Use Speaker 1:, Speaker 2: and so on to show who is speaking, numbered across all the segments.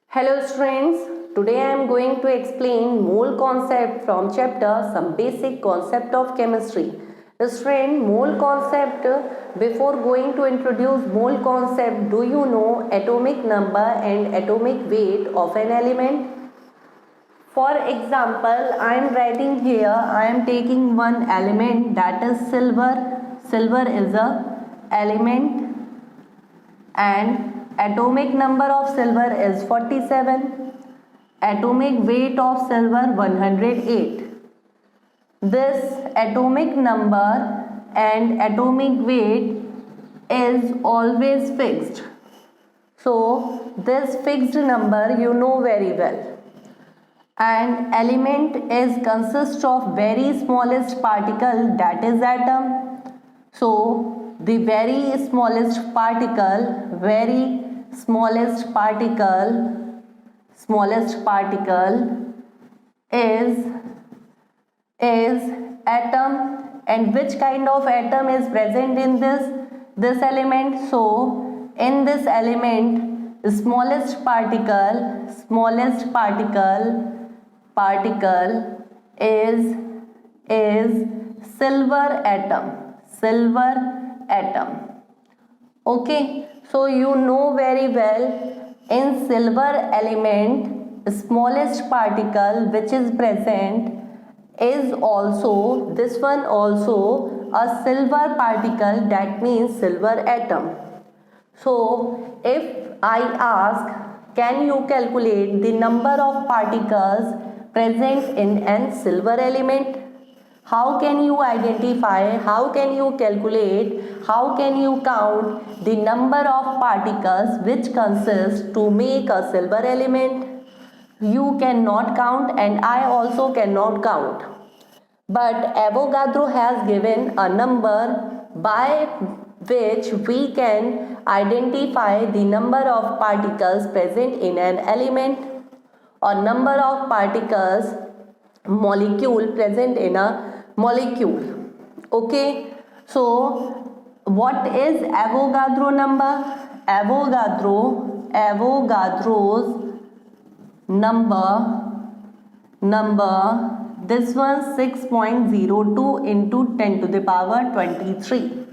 Speaker 1: Hello students, today I am going to explain mole concept from chapter Some Basic Concept of Chemistry. Student, mole concept, before going to introduce mole concept, do you know atomic number and atomic weight of an element? For example, I am writing here, I am taking one element that is silver. Silver is a element and atomic number of silver is 47. Atomic weight of silver 108. This atomic number and atomic weight is always fixed. So this fixed number you know very well. And element is consists of very smallest particle, that is atom. So the very smallest particle is atom. And which kind of atom is present in this element? So in this element, the smallest particle is silver atom. Okay, so you know very well, in silver element, the smallest particle which is present is also, this one also, a silver particle, that means silver atom. So if I ask, can you calculate the number of particles present in an silver element? How can you identify, how can you calculate, how can you count the number of particles which consist to make a silver element? You cannot count and I also cannot count. But Avogadro has given a number by which we can identify the number of particles present in an element or number of particles molecule present in a molecule. Okay, so what is Avogadro number? Avogadro's number, this one 6.02 into 10 to the power 23.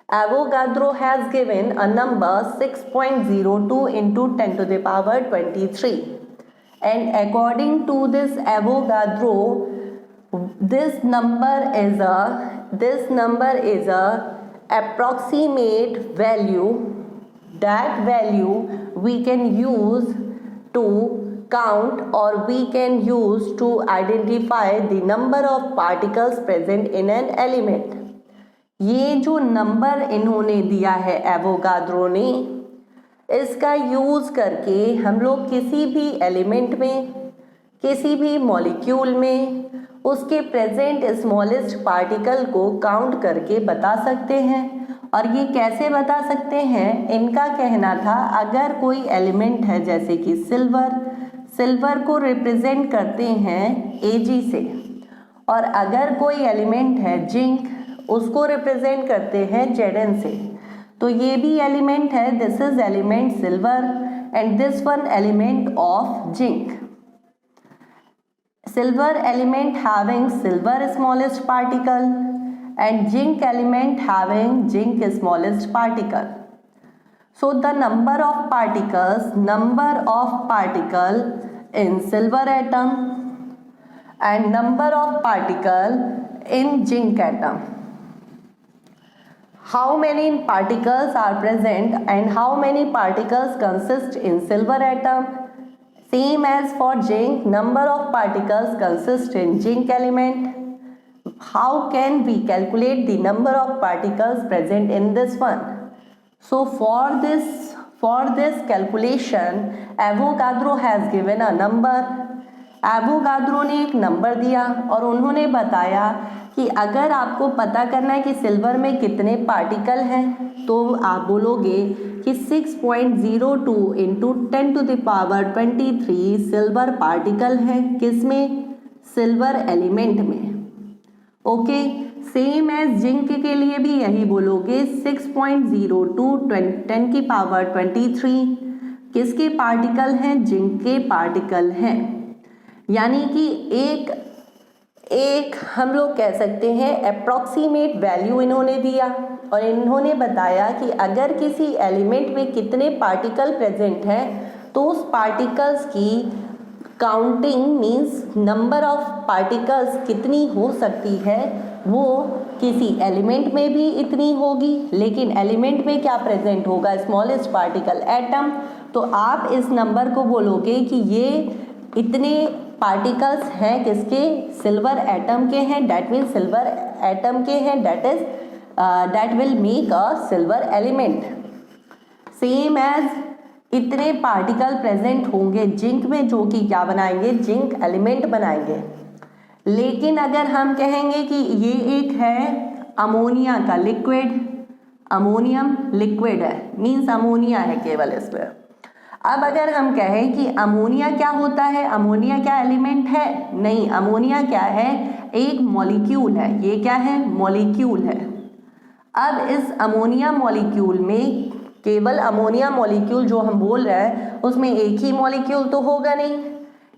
Speaker 1: Avogadro has given a number 6.02 into 10 to the power 23. And according to this Avogadro, this number is a approximate value. That value we can use to count or we can use to identify the number of particles present in an element. ये जो number इन्होंने दिया है Avogadro ने, इसका use करके हम लोग किसी भी एलिमेंट में, किसी भी मॉलिक्यूल में उसके प्रेजेंट स्मॉलेस्ट पार्टिकल को काउंट करके बता सकते हैं. और ये कैसे बता सकते हैं? इनका कहना था, अगर कोई एलिमेंट है जैसे कि सिल्वर को रिप्रेजेंट करते हैं Ag से, और अगर कोई एलिमेंट है जिंक, उसको रिप्रेजेंट करते हैं Zn से. तो ये भी एलिमेंट है, this is element silver and this one element of zinc. Silver element having silver smallest particle and zinc element having zinc smallest particle. So the number of particles in silver atom and number of particle in zinc atom. How many particles are present and how many particles consist in silver atom? Same as for zinc, number of particles consist in zinc element. How can we calculate the number of particles present in this one? So for this calculation, Avogadro has given a number. Avogadro ने एक number दिया और उन्होंने बताया कि अगर आपको पता करना है कि सिल्वर में कितने पार्टिकल हैं, तो आप बोलोगे कि 6.02 into 10 to the power 23 silver particle हैं. किसमें? सिल्वर एलिमेंट में. ओके, सेम एज जिंक के लिए भी यही बोलोगे 6.02 10 की पावर 23 किसके पार्टिकल हैं? जिंक के पार्टिकल हैं। यानी कि एक हम लोग कह सकते हैं अप्रॉक्सीमेट वैल्यू इन्होंने दिया और इन्होंने बताया कि अगर किसी एलिमेंट में कितने पार्टिकल प्रेजेंट हैं तो उस पार्टिकल्स की counting means number of particles कितनी हो सकती है, वो किसी एलिमेंट में भी इतनी होगी, लेकिन एलिमेंट में क्या प्रेजेंट होगा? Smallest particle atom. तो आप इस नंबर को बोलोगे कि ये इतने पार्टिकल्स हैं किसके? सिल्वर एटम के हैं, दैट मीन्स सिल्वर एटम के हैं, that will make a silver element. Same as इतने पार्टिकल प्रेजेंट होंगे जिंक में जो कि क्या बनाएंगे? जिंक एलिमेंट बनाएंगे। लेकिन अगर हम कहेंगे कि ये एक है अमोनिया का लिक्विड, अमोनियम लिक्विड है, मीन्स अमोनिया है केवल इसमें। अब अगर हम कहें कि अमोनिया क्या होता है? अमोनिया क्या एलिमेंट है? नहीं, अमोनिया क्या है? एक मॉलिक्यूल है। ये क्या है? मॉलिक्यूल है। अब इस अमोनिया मॉलिक्यूल में केवल अमोनिया मॉलिक्यूल जो हम बोल रहे हैं उसमें एक ही मॉलिक्यूल तो होगा नहीं।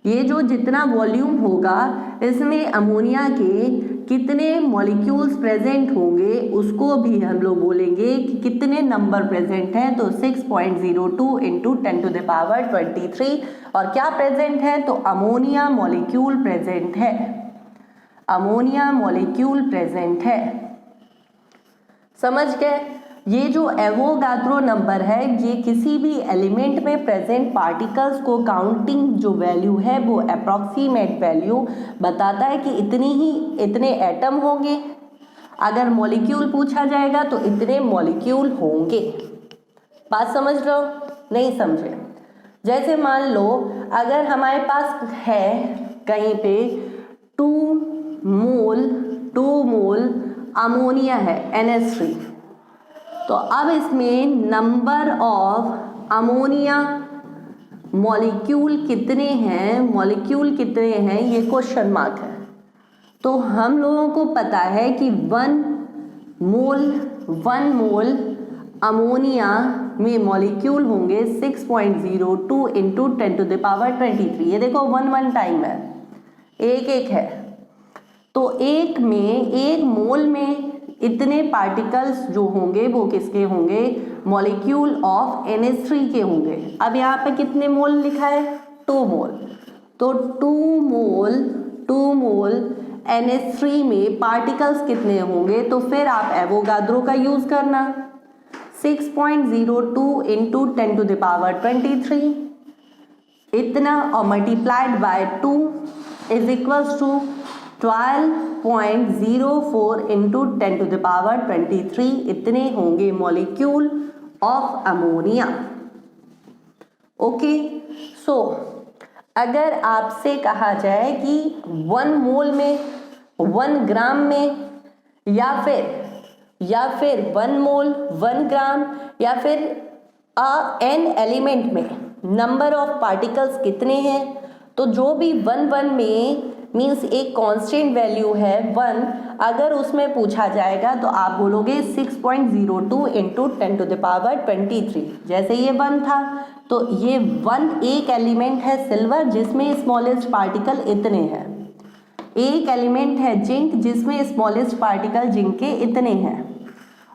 Speaker 1: ये जो जितना वॉल्यूम होगा इसमें अमोनिया के कितने मॉलिक्यूल्स प्रेजेंट होंगे उसको भी हम लोग बोलेंगे कि कितने नंबर प्रेजेंट हैं। तो 6.02 इंटू 10⁻23। और क्या प्रेजेंट है? तो अमोनिया मॉलिक्यूल प्रेजेंट है, अमोनिया मॉलिक्यूल प्रेजेंट है। समझ गए? ये जो एवोगाद्रो नंबर है ये किसी भी एलिमेंट में प्रेजेंट पार्टिकल्स को काउंटिंग जो वैल्यू है वो अप्रॉक्सीमेट वैल्यू बताता है कि इतने एटम होंगे। अगर मॉलिक्यूल पूछा जाएगा तो इतने मॉलिक्यूल होंगे। बात समझ रहे हो? नहीं समझे? जैसे मान लो अगर हमारे पास है कहीं पे 2 मोल अमोनिया है NH3, तो अब इसमें नंबर ऑफ अमोनिया मॉलिक्यूल कितने हैं ये क्वेश्चन मार्क है। तो हम लोगों को पता है कि 1 मोल अमोनिया में मॉलिक्यूल होंगे 6.02 इंटू 10⁻23। ये देखो 1 टाइम है, एक है। तो एक मोल में इतने पार्टिकल्स जो होंगे वो किसके होंगे? मॉलिक्यूल ऑफ NH3 के होंगे। अब यहाँ पे कितने मोल लिखा है? 2 मोल। तो 2 मोल NH3 में पार्टिकल्स कितने होंगे? तो फिर आप एवोगाद्रो का यूज करना। 6.02 इंटू 10⁻23 इतना और multiplied by 2 is equals to 12.04 into 10⁻23 इतने होंगे molecule of ammonia. Okay, so अगर आपसे कहा जाए कि 1 मोल में 1 ग्राम में या फिर 1 मोल 1 ग्राम या फिर n एलिमेंट में नंबर ऑफ पार्टिकल्स कितने हैं, तो जो भी 1 में मीन्स एक कांस्टेंट वैल्यू है 1, अगर उसमें पूछा जाएगा तो आप बोलोगे 6.02 इंटू 10⁻23। जैसे ये 1 था तो ये 1 एक एलिमेंट है सिल्वर जिसमें स्मॉलेस्ट पार्टिकल इतने हैं, एक एलिमेंट है जिंक जिसमें स्मॉलेस्ट पार्टिकल जिंक के इतने हैं,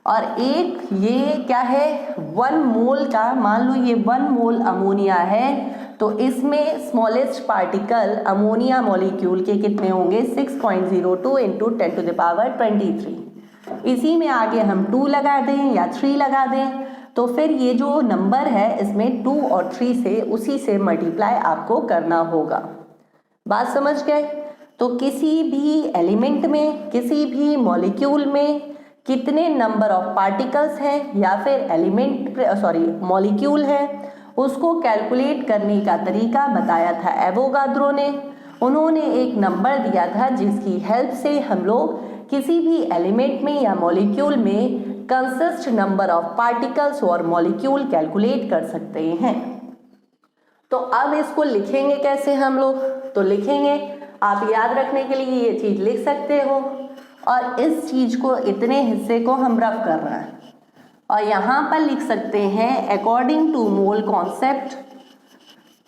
Speaker 1: और एक ये क्या है 1 मोल का, मान लो ये 1 मोल अमोनिया है तो इसमें स्मॉलेस्ट पार्टिकल अमोनिया मॉलिक्यूल के कितने होंगे 6.02 इंटू 10⁻23। इसी में आगे हम 2 लगा दें या 3 लगा दें तो फिर ये जो नंबर है इसमें 2 और 3 से उसी से मल्टीप्लाई आपको करना होगा। बात समझ गए? तो किसी भी एलिमेंट में किसी भी मॉलिक्यूल में कितने नंबर ऑफ पार्टिकल्स हैं या फिर मॉलिक्यूल है उसको कैलकुलेट करने का तरीका बताया था एवोगाद्रो ने। उन्होंने एक नंबर दिया था जिसकी हेल्प से हम लोग किसी भी एलिमेंट में या मॉलिक्यूल में कंसिस्ट नंबर ऑफ पार्टिकल्स और मॉलिक्यूल कैलकुलेट कर सकते हैं। तो अब इसको लिखेंगे कैसे हम लोग? तो लिखेंगे, आप याद रखने के लिए ये चीज लिख सकते हो और इस चीज को इतने हिस्से को हम रफ कर रहे हैं और यहाँ पर लिख सकते हैं according to mole concept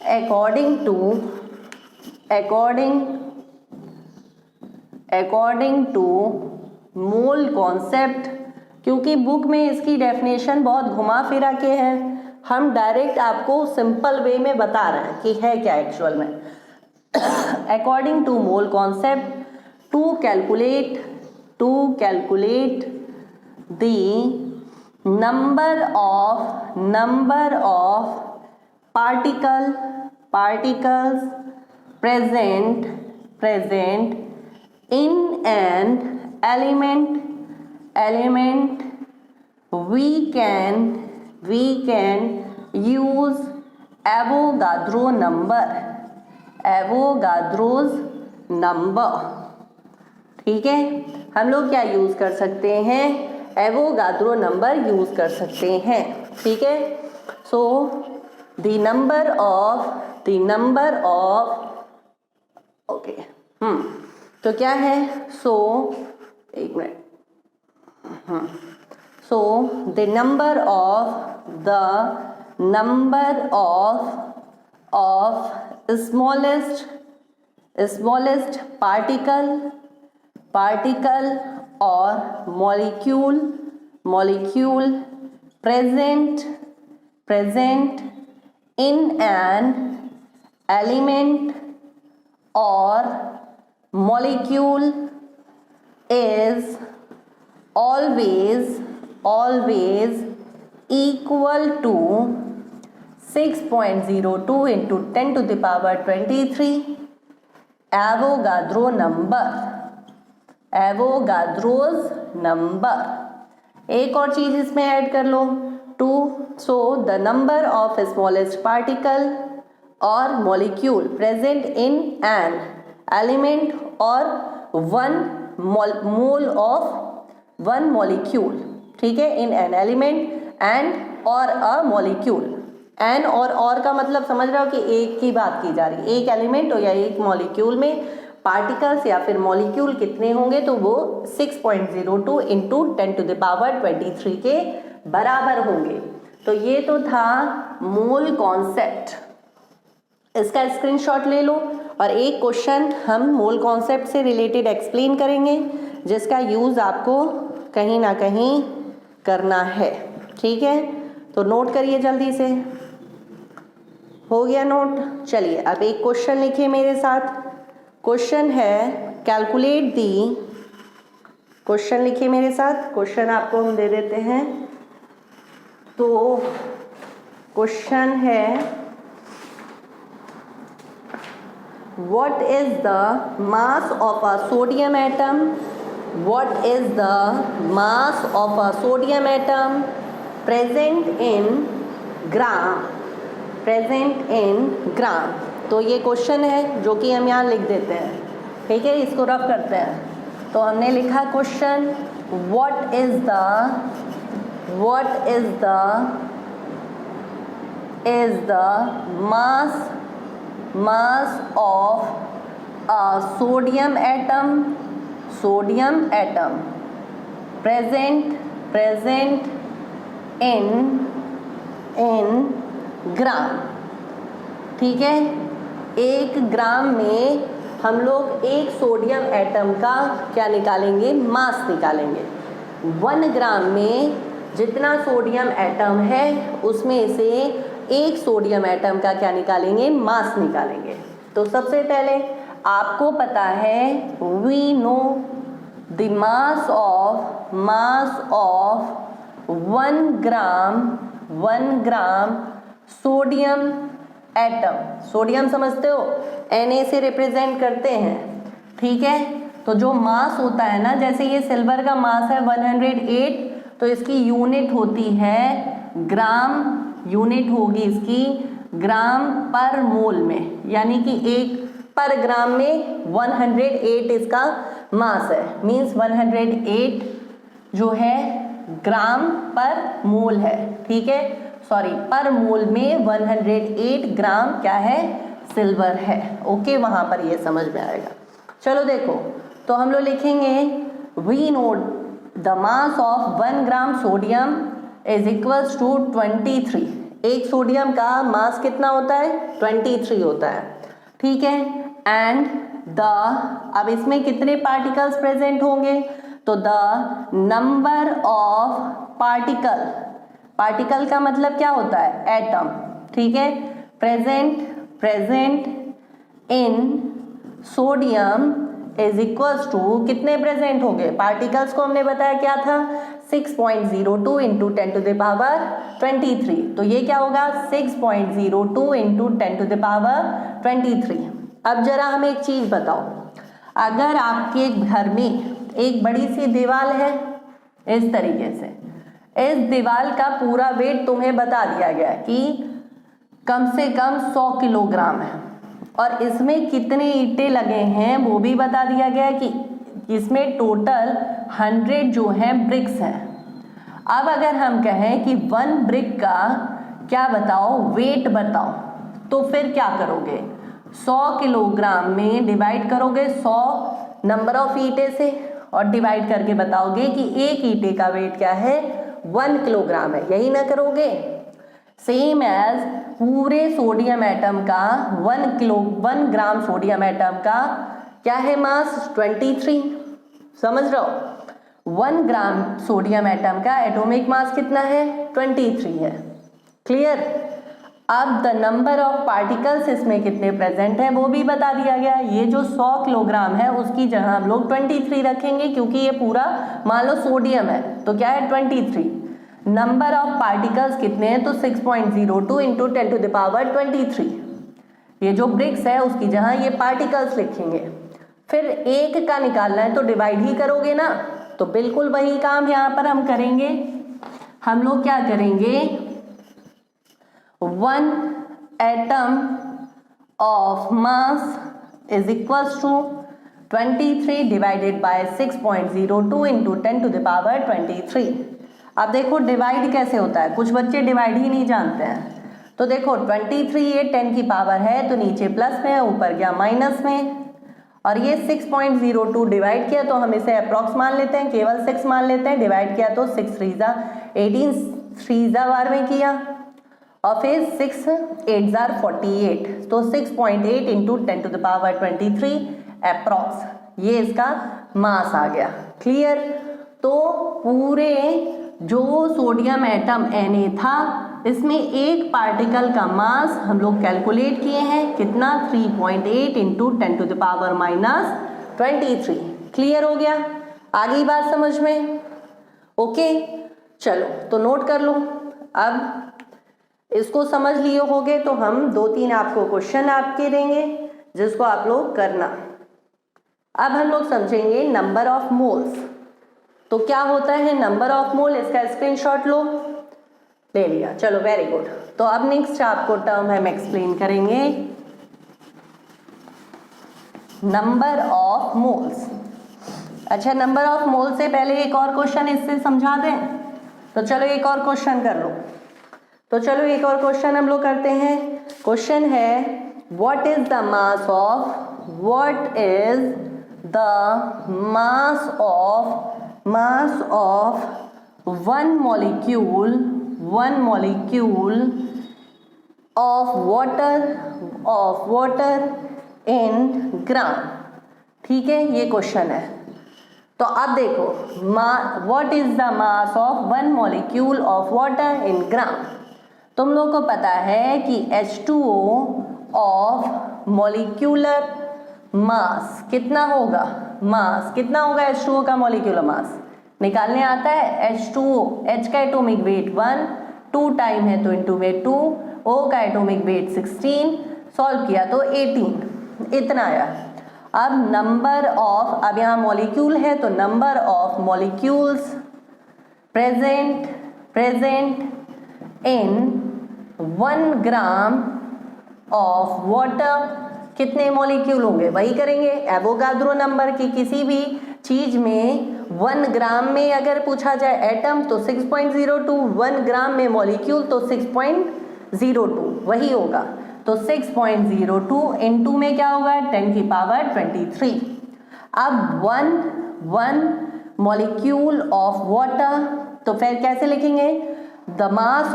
Speaker 1: according to mole concept, क्योंकि बुक में इसकी डेफिनेशन बहुत घुमा फिरा के है, हम डायरेक्ट आपको सिंपल वे में बता रहे हैं कि है क्या एक्चुअल में। According to mole concept, to calculate the number of particles present in an element we can use Avogadro's number। ठीक है, हम लोग क्या यूज कर सकते हैं, एवोगाद्रो नंबर यूज कर सकते हैं। ठीक है, सो द नंबर ऑफ ओके, तो क्या है, सो एक minute, so the number of smallest particle or molecule present in an element or molecule is always equal to 6.02 into 10 to the power 23 Avogadro's number. एक और चीज इसमें ऐड कर लो, 2, so the number of smallest particle और molecule present in an element और 1 mole of 1 molecule. ठीक है, इन एन एलिमेंट एंड और अ मॉलिक्यूल। एन और का मतलब समझ रहे हो कि एक की बात की जा रही है, एक एलिमेंट या एक मॉलिक्यूल में पार्टिकल्स या फिर मॉलिक्यूल कितने होंगे, तो वो 6.02 इंटू 10 टू द पावर 23 के बराबर होंगे। तो ये तो था मोल कॉन्सेप्ट, इसका स्क्रीनशॉट ले लो और एक क्वेश्चन हम मोल कॉन्सेप्ट से रिलेटेड एक्सप्लेन करेंगे जिसका यूज आपको कहीं ना कहीं करना है। ठीक है, तो नोट करिए जल्दी से, हो गया नोट। चलिए अब एक क्वेश्चन लिखिए मेरे साथ। क्वेश्चन है कैलकुलेट दी, क्वेश्चन लिखिए मेरे साथ, क्वेश्चन आपको हम दे देते हैं। तो क्वेश्चन है what is the mass of a sodium atom, what is the mass of a sodium atom present in gram. तो ये क्वेश्चन है जो कि हम यहाँ लिख देते हैं। ठीक है, इसको रफ करते हैं। तो हमने लिखा question what is the mass of a sodium atom present in gram. ठीक है, 1 ग्राम में हम लोग एक सोडियम एटम का क्या निकालेंगे, मास निकालेंगे। 1 ग्राम में जितना सोडियम एटम है उसमें से एक सोडियम एटम का क्या निकालेंगे, मास निकालेंगे। तो सबसे पहले आपको पता है we know the mass of 1 gram sodium atom. Sodium समझते हो, Na से रिप्रेजेंट करते हैं। ठीक है, तो जो मास होता है ना, जैसे ये सिल्वर का मास है 108, तो इसकी यूनिट होती है ग्राम, यूनिट होगी इसकी ग्राम पर मोल में, यानी कि 1 पर ग्राम में 108 इसका मास है। मीन्स 108 जो है ग्राम पर मोल है। ठीक है, सॉरी, पर मोल में 108 ग्राम क्या है, सिल्वर है। ओके, वहां पर ये समझ में आएगा। चलो देखो, तो हम लोग लिखेंगे we know the mass of 1 gram sodium is equals to 23 एक सोडियम का मास कितना होता है 23 होता है, ठीक है। एंड अब इसमें कितने पार्टिकल्स प्रेजेंट होंगे, तो द नंबर ऑफ पार्टिकल का मतलब क्या होता है एटम, ठीक है। Present in sodium is equals to कितने प्रेजेंट होंगे, पार्टिकल्स को हमने बताया क्या था 6.02 इंटू 10 टू द पावर 23, तो ये क्या होगा 6.02 इंटू 10 टू द पावर 23। अब जरा हमें एक चीज बताओ, अगर आपके घर में एक बड़ी सी दीवार है इस तरीके से, इस दीवार का पूरा वेट तुम्हें बता दिया गया कि कम से कम 100 किलोग्राम है, और इसमें कितने ईंटें लगे हैं वो भी बता दिया गया है कि इसमें टोटल 100 जो है ब्रिक्स हैं। अब अगर हम कहें कि 1 ब्रिक का क्या बताओ वेट बताओ, तो फिर क्या करोगे 100 किलोग्राम में डिवाइड करोगे 100 नंबर ऑफ ईंटे से, और डिवाइड करके बताओगे कि एक ईंटे का वेट क्या है 1 किलोग्राम है, यही ना करोगे। सेम एज पूरे सोडियम एटम का 1 ग्राम सोडियम एटम का क्या है मास 23, समझ रहे हो 1 ग्राम सोडियम एटम का एटॉमिक मास कितना है 23 है, क्लियर। अब द नंबर ऑफ पार्टिकल्स इसमें कितने प्रेजेंट है वो भी बता दिया गया। ये जो 100 किलोग्राम है उसकी जगह हम लोग 23 रखेंगे, क्योंकि ये पूरा मान लो सोडियम है तो क्या है 23। नंबर ऑफ पार्टिकल्स कितने हैं, तो 6.02 इंटू 10 टू द पावर 23। ये जो ब्रिक्स है उसकी जहां ये पार्टिकल्स लिखेंगे, फिर एक का निकालना है तो डिवाइड ही करोगे ना, तो बिल्कुल वही काम यहां पर हम करेंगे। हम लोग क्या करेंगे 1 atom of mass is equals to 23 divided by 6.02 into 10 to the power 23। अब देखो डिवाइड कैसे होता है, कुछ बच्चे डिवाइड ही नहीं जानते हैं। तो देखो 23 ये 10 की पावर है तो नीचे प्लस में है, ऊपर गया माइनस में, और ये 6.02 डिवाइड किया तो हम इसे अप्रॉक्स मान लेते हैं, केवल 6 मान लेते हैं। डिवाइड किया तो 6 3 ज़ा 18, 3 ज़ा बार में किया, और फिर 6 8 ज़ा 48, तो 6.8 into 10 to the power 23 approx, ये इसका मास आ गया, क्लियर। तो पूरे जो सोडियम एटम Na था इसमें एक पार्टिकल का मास हम लोग कैलकुलेट किए हैं कितना 3.8 into 10 to the power -23, clear हो गया, आगे बात समझ में, ओके। चलो तो नोट कर लो, अब इसको समझ लिए होगे तो हम 2-3 आपको क्वेश्चन आपके देंगे जिसको आप लोग करना। अब हम लोग समझेंगे नंबर ऑफ मोल्स। तो क्या होता है नंबर ऑफ मोल, इसका स्क्रीनशॉट लो, ले लिया, चलो वेरी गुड। तो अब नेक्स्ट आपको टर्म हम एक्सप्लेन करेंगे नंबर ऑफ मोल्स। अच्छा, नंबर ऑफ मोल से पहले एक और क्वेश्चन इससे समझा दें, तो चलो एक और क्वेश्चन कर लो। तो चलो एक और क्वेश्चन हम लोग करते हैं। क्वेश्चन है what is the mass of one molecule of water in gram, ठीक है, ये क्वेश्चन है। तो अब देखो what is the mass of 1 molecule of water in gram। तुम लोग को पता है कि H2O ऑफ मॉलिक्यूलर मास कितना होगा, H2O का मॉलिक्यूलर मास निकालने आता है। H2O, H का एटॉमिक वेट 1, 2 टाइम है तो इंटू में 2, O का एटॉमिक वेट 16, सॉल्व किया तो 18, इतना आया। अब नंबर ऑफ, अब यहाँ मॉलिक्यूल है तो number of molecules present in 1 gram of water, कितने मॉलिक्यूल होंगे वही करेंगे। एवोगाद्रो नंबर की किसी भी चीज में 1 ग्राम में अगर पूछा जाए एटम तो 6.02, 1 ग्राम में मॉलिक्यूल तो 6.02 वही होगा। तो 6.02 इनटू में क्या होगा 10 की पावर 23। अब 1 मॉलिक्यूल ऑफ वाटर, तो फिर कैसे लिखेंगे the mass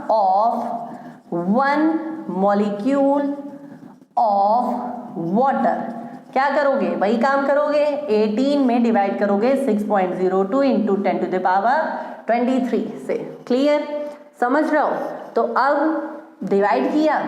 Speaker 1: of one molecule of water, क्या करोगे, वही काम करोगे, 18 में डिवाइड करोगे 6.02 इंटू 10 टू द पावर 23 से। क्लियर, समझ रहे हो? तो अब डिवाइड किया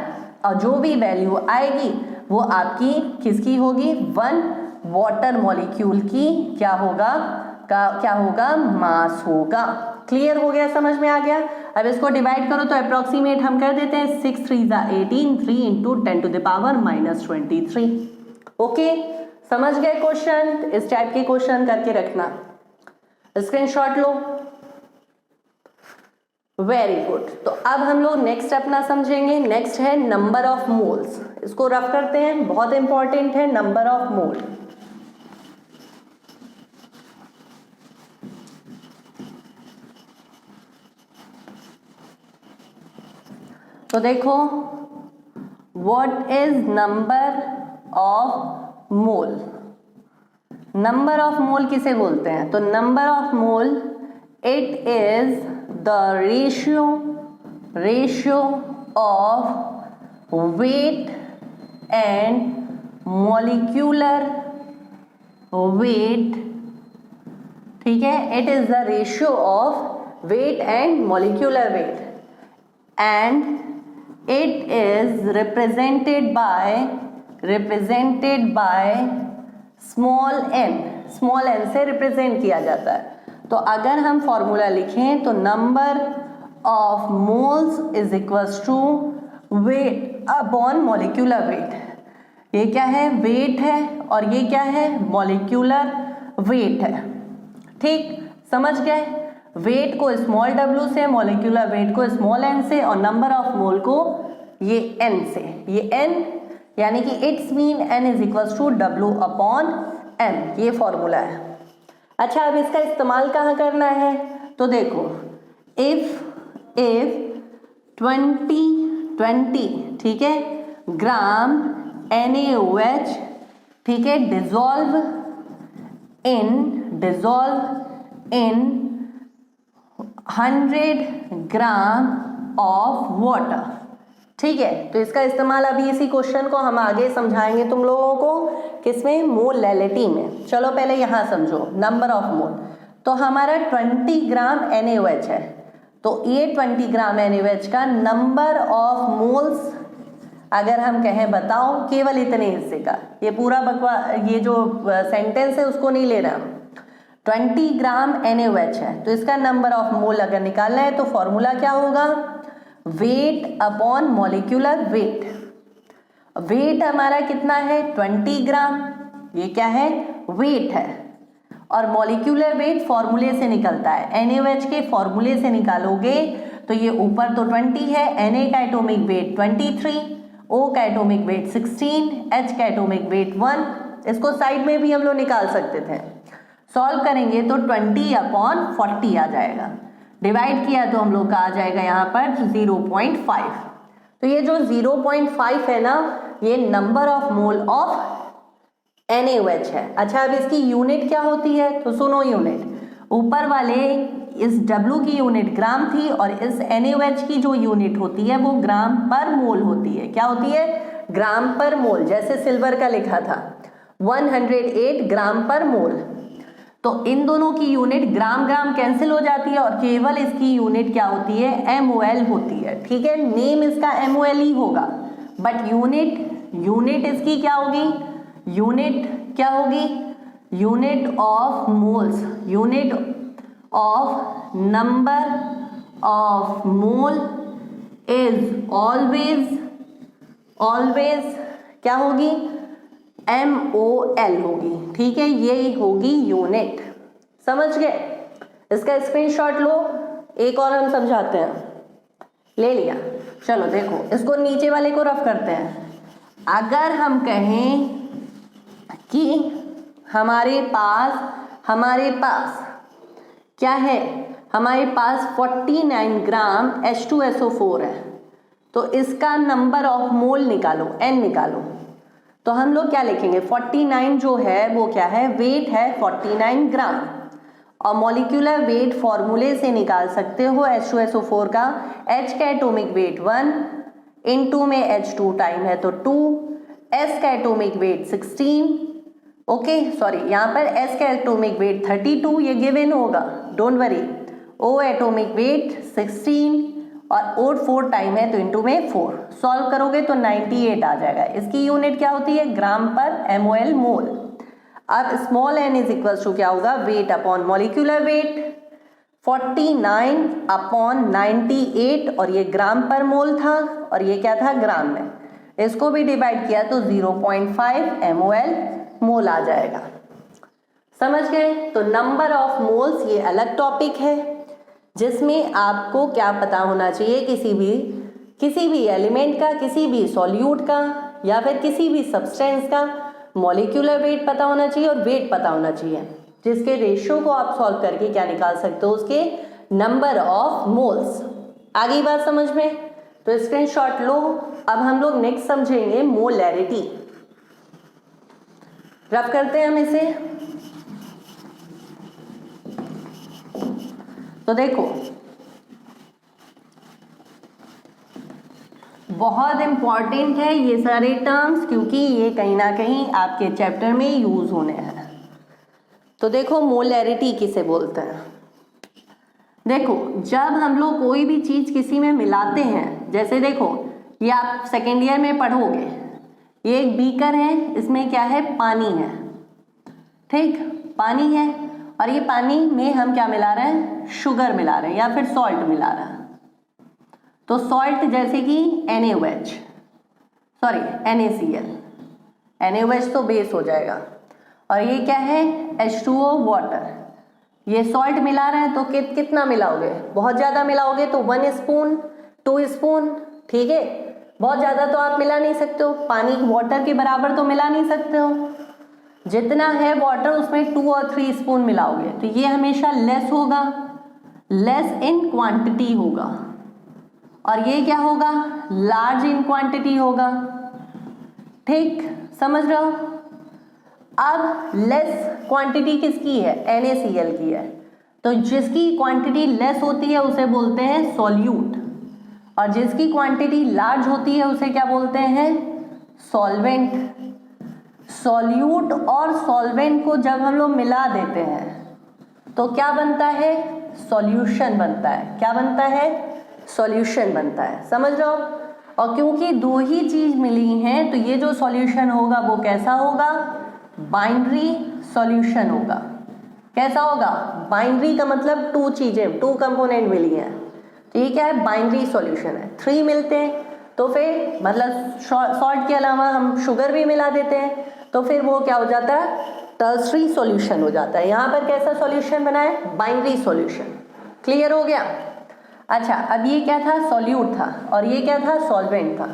Speaker 1: और जो भी वैल्यू आएगी वो आपकी किसकी होगी, वन वाटर मॉलिक्यूल की क्या होगा, क्या होगा, मास होगा। क्लियर हो गया, समझ में आ गया? अब इसको डिवाइड करो तो अप्रोक्सीमेट हम कर देते हैं 6 3 18, 3 into 10 to the power -23। Okay, समझ गए क्वेश्चन? इस टाइप के क्वेश्चन करके रखना, स्क्रीनशॉट लो। Very good. तो अब हम लोग नेक्स्ट अपना समझेंगे। नेक्स्ट है नंबर ऑफ मोल्स। इसको रफ करते हैं, बहुत इंपॉर्टेंट है नंबर ऑफ मोल। तो देखो, what is number of mole? Number of mole किसे बोलते हैं? तो number of mole, it is the ratio of weight and molecular weight. ठीक है, it is the ratio of weight and molecular weight and it is represented by small n से represent किया जाता है। तो अगर हम फॉर्मूला लिखें तो number of moles is equals to weight upon molecular weight. ये क्या है, वेट है, और ये क्या है, मॉलिक्यूलर वेट है। ठीक, समझ गए? वेट को स्मॉल w से, मॉलिक्यूलर वेट को स्मॉल n से, और नंबर ऑफ मोल को ये n से। ये n यानी कि it's mean n is equals to w upon m, ये फॉर्मूला है। अच्छा, अब इसका इस्तेमाल कहाँ करना है? तो देखो, इफ 20 ठीक है ग्राम NaOH, ठीक है, dissolve in 100 gram of water. ठीक है, तो इसका इस्तेमाल अभी इसी क्वेश्चन को हम आगे समझाएंगे तुम लोगों को, किसमें, मोलैलिटी में। चलो पहले यहाँ समझो नंबर ऑफ मोल। तो हमारा 20 ग्राम NaOH है, तो ये 20 ग्राम NaOH का नंबर ऑफ मोल्स अगर हम कहें बताओ केवल इतने हिस्से का, ये पूरा ये जो सेंटेंस है उसको नहीं ले रहे हम, 20 ग्राम NaOH है, तो इसका नंबर ऑफ मोल अगर निकालना है तो फॉर्मूला क्या होगा, weight upon molecular weight. Weight हमारा कितना है, 20 ग्राम, ये क्या है, वेट है, और मॉलिक्यूलर वेट फॉर्मूले से निकलता है, NaOH के फॉर्मूले से निकालोगे तो ये ऊपर तो 20 है, Na का एटॉमिक वेट 23, O का एटॉमिक वेट 16, H का एटॉमिक वेट 1। इसको साइड में भी हम लोग निकाल सकते थे, सॉल्व करेंगे तो 20 अपॉन 40 आ जाएगा, डिवाइड किया तो हम लोग का आ जाएगा यहाँ पर 0.5। तो ये जो 0.5 है ना, ये number of mole of NaOH है। अच्छा, अब इसकी यूनिट क्या होती है, तो सुनो यूनिट, ऊपर वाले इस W की यूनिट ग्राम थी और इस NaOH की जो यूनिट होती है वो ग्राम पर मोल होती है। क्या होती है, ग्राम पर मोल, जैसे सिल्वर का लिखा था 108 ग्राम पर मोल। तो इन दोनों की यूनिट ग्राम ग्राम कैंसिल हो जाती है और केवल इसकी यूनिट क्या होती है, MOL होती है। ठीक है, नेम इसका MOL ही होगा, बट यूनिट इसकी क्या होगी, यूनिट क्या होगी, unit of moles, unit of number of mole is always क्या होगी, MOL होगी। ठीक है, ये होगी यूनिट। समझ गए? इसका स्क्रीनशॉट लो, एक और हम समझाते हैं। ले लिया, चलो देखो, इसको नीचे वाले को रफ करते हैं। अगर हम कहें कि हमारे पास क्या है, हमारे पास 49 ग्राम H2SO4 है, तो इसका नंबर ऑफ मोल निकालो, N निकालो। तो हम लोग क्या लिखेंगे, 49 जो है वो क्या है, वेट है 49 ग्राम, और मॉलिक्यूलर वेट फॉर्मूले से निकाल सकते हो H2SO4 का। H का एटॉमिक वेट 1, इनटू में H2 टाइम है तो 2, S का एटॉमिक वेट 16, ओके सॉरी यहाँ पर S का एटॉमिक वेट 32, ये गिवन होगा don't worry. O atomic weight 16 और O 4 टाइम है तो इनटू में 4, सॉल्व करोगे तो 98 आ जाएगा। इसकी यूनिट क्या होती है? ग्राम पर mol मोल। अब small n is equals to क्या होगा? Weight upon molecular weight 49 upon 98, और ये ग्राम पर मोल था और ये क्या था? ग्राम में। इसको भी डिवाइड किया तो 0.5 mol मोल आ जाएगा। समझ गए? तो नंबर ऑफ मोल्स ये अलग टॉपिक है जिसमें आपको क्या पता होना चाहिए, किसी भी एलिमेंट का, किसी भी सॉल्यूट का या फिर किसी भी सब्सटेंस का मॉलिक्यूलर वेट पता होना चाहिए और वेट पता होना चाहिए, जिसके रेशियो को आप सॉल्व करके क्या निकाल सकते हो? उसके नंबर ऑफ मोल्स। आगे बात समझ में? तो स्क्रीनशॉट लो। अब हम लोग नेक्स्ट समझेंगे मोलैरिटी। रफ करते हैं हम इसे। तो देखो बहुत इंपॉर्टेंट है ये सारे टर्म्स, क्योंकि ये कहीं ना कहीं आपके चैप्टर में यूज होने हैं। तो देखो मोलैरिटी किसे बोलते हैं? देखो जब हम लोग कोई भी चीज किसी में मिलाते हैं, जैसे देखो ये आप सेकेंड ईयर में पढ़ोगे, ये एक बीकर है, इसमें क्या है? पानी है, ठीक, पानी है, और ये पानी में हम क्या मिला रहे हैं? शुगर मिला रहे हैं या फिर सॉल्ट मिला रहे हैं। तो सॉल्ट जैसे कि NaOH, सॉरी NaCl, NaOH तो बेस हो जाएगा, और ये क्या है? H2O water. ये सॉल्ट मिला रहे हैं तो कितना मिलाओगे? बहुत ज़्यादा मिलाओगे तो 1 स्पून 2 स्पून, ठीक है। बहुत ज़्यादा तो आप मिला नहीं सकते हो, पानी वाटर के बराबर तो मिला नहीं सकते हो। जितना है वाटर उसमें 2 और 3 स्पून मिलाओगे, तो ये हमेशा लेस होगा, लेस इन क्वांटिटी होगा, और ये क्या होगा? लार्ज इन क्वांटिटी होगा, ठीक, समझ रहे हो? अब लेस क्वांटिटी किसकी है? NaCl की है। तो जिसकी क्वांटिटी लेस होती है उसे बोलते हैं सॉल्यूट, और जिसकी क्वांटिटी लार्ज होती है उसे क्या बोलते हैं? सॉल्वेंट। सॉल्यूट और सॉल्वेंट को जब हम लोग मिला देते हैं तो क्या बनता है? सॉल्यूशन बनता है। क्या बनता है? सॉल्यूशन बनता है, समझ रहे हो? और क्योंकि दो ही चीज मिली हैं तो ये जो सॉल्यूशन होगा वो कैसा होगा? बाइनरी सॉल्यूशन होगा। कैसा होगा? बाइनरी का मतलब 2 चीजें, 2 कंपोनेंट मिली हैं, तो ये क्या है? बाइनरी सॉल्यूशन है। 3 मिलते हैं तो फिर मतलब सॉल्ट के अलावा हम शुगर भी मिला देते हैं तो फिर वो क्या हो जाता है? टर्सरी सॉल्यूशन हो जाता है। यहाँ पर कैसा सॉल्यूशन बना है? Binary solution. क्लियर हो गया? अच्छा, अब ये क्या था? सॉल्यूट था, और ये क्या था? सॉल्वेंट था।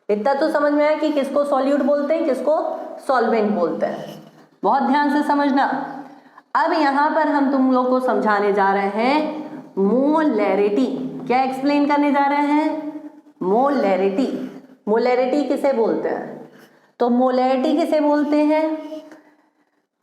Speaker 1: इतना तो समझ में आया कि किसको सॉल्यूट बोलते हैं, किसको सॉल्वेंट बोलते हैं। बहुत ध्यान से समझना। अब यहाँ पर हम तुम लोग को समझाने जा रहे हैं मोलैरिटी। क्या एक्सप्लेन करने जा रहे हैं? मोलैरिटी। मोलैरिटी किसे बोलते हैं? तो मोलैरिटी किसे बोलते हैं?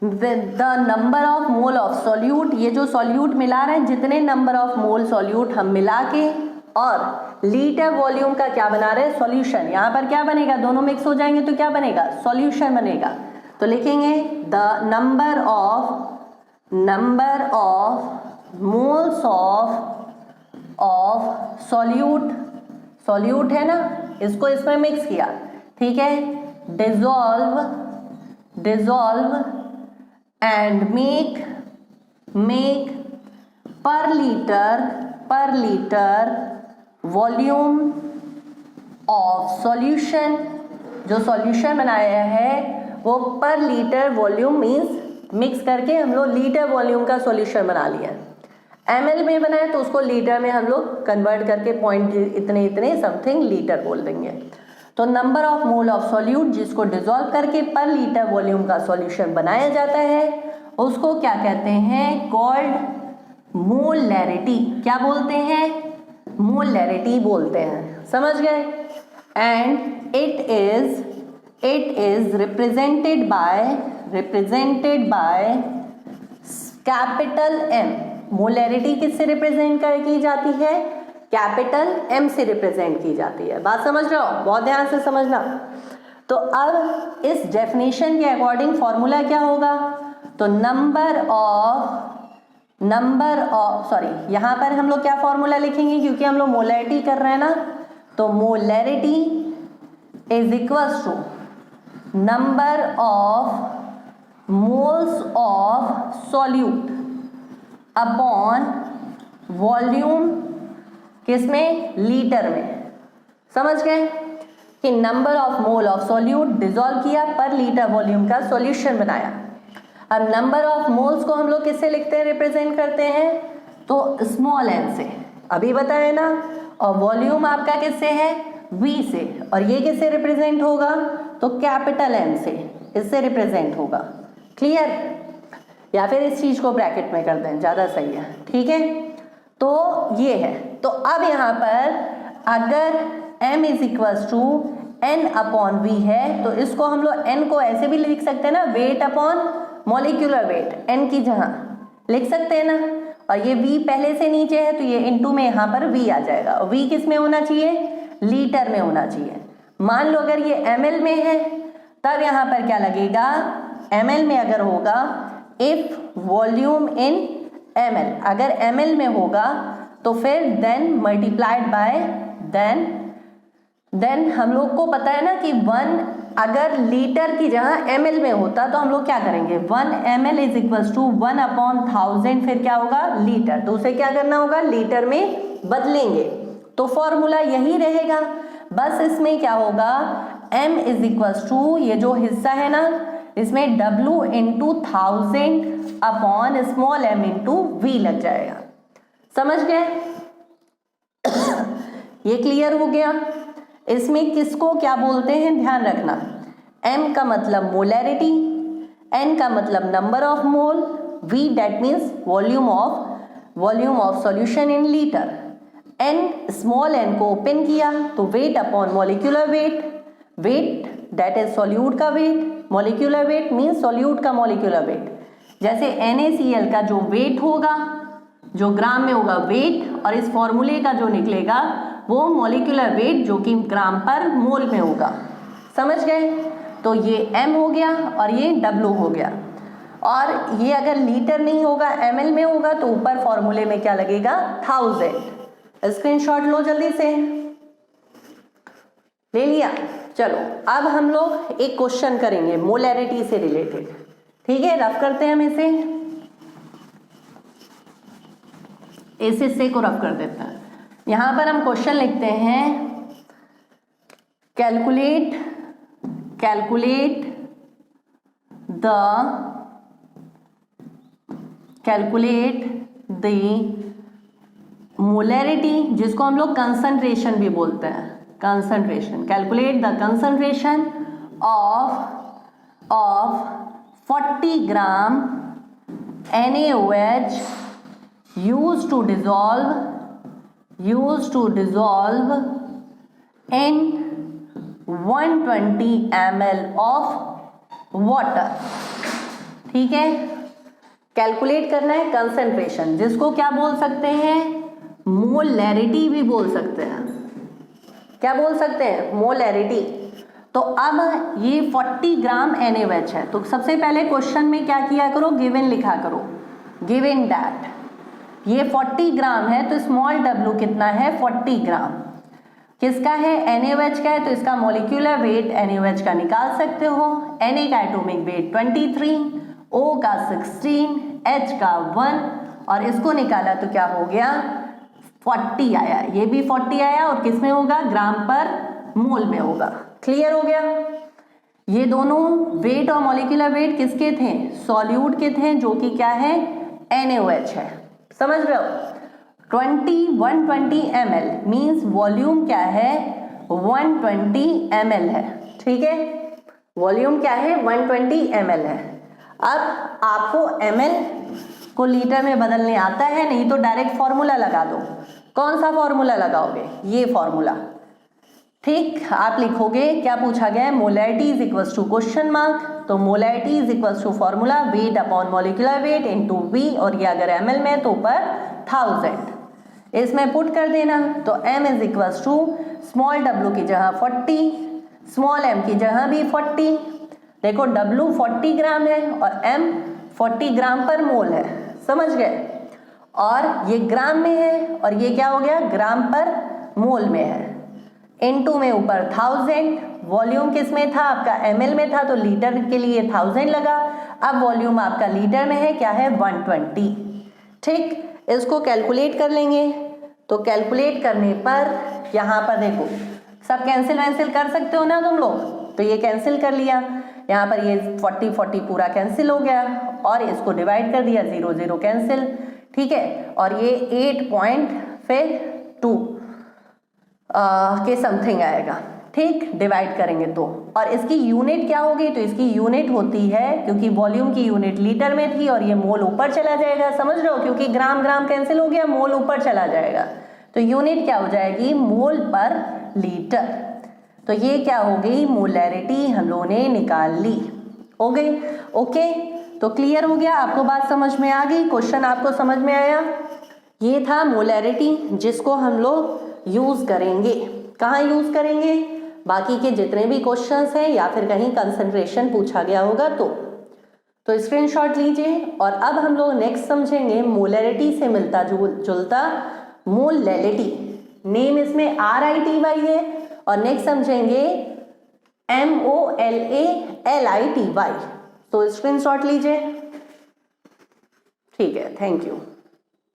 Speaker 1: The number of mole of solute. ये जो सॉल्यूट मिला रहे हैं, जितने नंबर ऑफ मोल सॉल्यूट हम मिला के और लीटर वॉल्यूम का क्या बना रहे हैं? सॉल्यूशन। यहाँ पर क्या बनेगा? दोनों मिक्स हो जाएंगे तो क्या बनेगा? सॉल्यूशन बनेगा। तो लिखेंगे the number of moles of solute. Solute है ना, इसको इसमें मिक्स किया, ठीक है। डिसॉल्व एंड मेक पर लीटर वॉल्यूम ऑफ सॉल्यूशन। जो सॉल्यूशन बनाया है वो पर लीटर वॉल्यूम मीन्स मिक्स करके हम लोग लीटर वॉल्यूम का सॉल्यूशन बना लिया। ml में बनाए तो उसको लीटर में हम लोग कन्वर्ट करके पॉइंट इतने समथिंग लीटर बोल देंगे। तो number of mole of solute जिसको डिसॉल्व करके पर लीटर वॉल्यूम का सॉल्यूशन बनाया जाता है उसको क्या कहते हैं? Called molarity. क्या बोलते हैं? मोलैरिटी बोलते हैं, समझ गए। And it is represented by capital M, molarity किससे रिप्रेजेंट की जाती है? कैपिटल एम से रिप्रेजेंट की जाती है। बात समझ रहे हो? बहुत ध्यान से समझना। तो अब इस डेफिनेशन के अकॉर्डिंग फॉर्मूला क्या होगा? तो नंबर ऑफ सॉरी, यहां पर हम लोग क्या फॉर्मूला लिखेंगे, क्योंकि हम लोग मोलैरिटी कर रहे हैं ना, तो molarity is equals to number of moles of solute upon volume, किसमें? लीटर में। समझ गए कि number of mole of solute dissolve किया पर लीटर वॉल्यूम का सॉल्यूशन बनाया। अब नंबर ऑफ मोल्स को हम लोग किससे लिखते हैं, रिप्रेजेंट करते हैं? तो स्मॉल एन से, अभी बताया ना। और वॉल्यूम आपका किससे है? वी से। और ये किससे रिप्रेजेंट होगा? तो कैपिटल एम से, इससे रिप्रेजेंट होगा। क्लियर? या फिर इस चीज को ब्रैकेट में कर दें, ज्यादा सही है। ठीक है, तो ये है। तो अब यहां पर अगर m is equals to n upon v है, तो इसको हम लोग n को ऐसे भी लिख सकते हैं ना, wait upon molecular wait, n की जगह लिख सकते हैं ना। और ये v पहले से नीचे है, तो ये इनटू में यहाँ पर v आ जाएगा। और v किस में होना चाहिए? लीटर में होना चाहिए। मान लो अगर ये ml में है, तब यहाँ पर क्या लगेगा? ml में अगर होगा, इफ वॉल्यूम इन ml, अगर ml में होगा तो फिर देन मल्टीप्लाइड बाय देन हम लोग को पता है ना कि 1 अगर लीटर की जगह ml में होता तो हम लोग क्या करेंगे? 1 ml is equals to 1 upon 1000, फिर क्या होगा? लीटर। तो उसे क्या करना होगा? लीटर में बदलेंगे। तो फॉर्मूला यही रहेगा, बस इसमें क्या होगा? m इज इक्वल्स टू, ये जो हिस्सा है ना, इसमें w into 1000 upon small m into v लग जाएगा। समझ गए? ये क्लियर हो गया? इसमें किसको क्या बोलते हैं ध्यान रखना। m का मतलब मोलैरिटी, n का मतलब number of mole, v that means volume of solution in litre, n small n को ओपन किया तो weight upon molecular weight, weight that is solute का weight, molecular weight means solute का molecular weight. जैसे NaCl का जो wait होगा, जो ग्राम में होगा वेट, और इस फॉर्मूले का जो निकलेगा वो मॉलिक्यूलर वेट जो कि ग्राम पर मोल में होगा। समझ गए? तो ये m हो गया और ये w हो गया। और ये अगर लीटर नहीं होगा, ml में होगा, तो ऊपर फॉर्मूले में क्या लगेगा? 1000। स्क्रीनशॉट लो जल्दी से। ले लिया? चलो अब हम लोग एक क्वेश्चन करेंगे मोलैरिटी से रिलेटेड। ठीक है, रफ करते हैं हम इसे, इस हिस्से को रफ कर देते हैं। यहां पर हम क्वेश्चन लिखते हैं, कैलकुलेट द मोलैरिटी, जिसको हम लोग कंसंट्रेशन भी बोलते हैं, concentration. Calculate the concentration of 40 gram NaOH used to dissolve in 120 ml of water। ठीक है, कैलकुलेट करना है कंसंट्रेशन, जिसको क्या बोल सकते हैं? मोलैरिटी भी बोल सकते हैं। क्या बोल सकते हैं? मोलैरिटी। तो अब ये 40 ग्राम NaOH है, तो सबसे पहले क्वेश्चन में क्या किया करो? गिवन लिखा करो, गिवन दैट ये 40 ग्राम है, तो स्मॉल w कितना है? 40 ग्राम। किसका है? NaOH का है, तो इसका मॉलिक्यूलर वेट NaOH का निकाल सकते हो। Na का एटॉमिक वेट 23, O का 16, H का 1, और इसको निकाला तो क्या हो गया? 40 आया। ये भी 40 आया, और किस में होगा? ग्राम पर मोल में होगा। क्लियर हो गया? ये दोनों वेट और मॉलिक्यूलर वेट किसके थे? सॉल्यूट के थे, जो कि क्या है? NaOH है। समझ रहे हो? 120 ml मीन्स वॉल्यूम क्या है? 120 ml है। ठीक है, वॉल्यूम क्या है? 120 ml है। अब आपको ml को लीटर में बदलने आता है? नहीं तो डायरेक्ट फॉर्मूला लगा दो। कौन सा फॉर्मूला लगाओगे? ये फॉर्मूला। ठीक, आप लिखोगे क्या पूछा गया है, molarity is equals to question mark, तो molarity is equals to formula weight upon molecular weight into V, और ये अगर ml में तो पर 1000 इसमें पुट कर देना, तो m is equals to small w की जगह 40, स्मॉल m की जगह भी 40, देखो w 40 ग्राम है और m 40 ग्राम पर मोल है, समझ गए, और ये ग्राम में है और ये क्या हो गया, ग्राम पर मोल में है, इनटू में ऊपर 1000, वॉल्यूम किस में था आपका, ml में था, तो लीटर के लिए 1000 लगा, अब वॉल्यूम आपका लीटर में है, क्या है 120। ठीक, इसको कैलकुलेट कर लेंगे, तो कैलकुलेट करने पर यहाँ पर देखो सब कैंसिल वैंसिल कर सकते हो ना तुम लोग, तो ये कैंसिल कर लिया, यहाँ पर ये 40 40 पूरा कैंसिल हो गया, और इसको डिवाइड कर दिया, 0 0 कैंसिल, ठीक है, और ये 8.2 के समथिंग आएगा, ठीक, डिवाइड करेंगे तो, और इसकी यूनिट क्या होगी, तो इसकी यूनिट होती है, क्योंकि वॉल्यूम की यूनिट लीटर में थी और ये मोल ऊपर चला जाएगा, समझ रहे हो, क्योंकि ग्राम ग्राम कैंसिल हो गया, मोल ऊपर चला जाएगा, तो यूनिट क्या हो जाएगी, मोल पर लीटर, तो ये क्या हो गई, मोलैरिटी हम लोगों ने निकाल ली, हो गई, ओके, तो क्लियर हो गया, आपको बात समझ में आ गई, क्वेश्चन आपको समझ में आया, ये था मोलैरिटी जिसको हम लोग यूज करेंगे, कहाँ यूज करेंगे, बाकी के जितने भी क्वेश्चंस हैं या फिर कहीं कंसंट्रेशन पूछा गया होगा तो स्क्रीनशॉट लीजिए, और अब हम लोग नेक्स्ट समझेंगे मोलैरिटी से मिलता जुलता मोलैलिटी, नेम इसमें RITY है, और नेक्स्ट समझेंगे MOLALITY, तो स्क्रीनशॉट लीजिए, ठीक है, थैंक यू।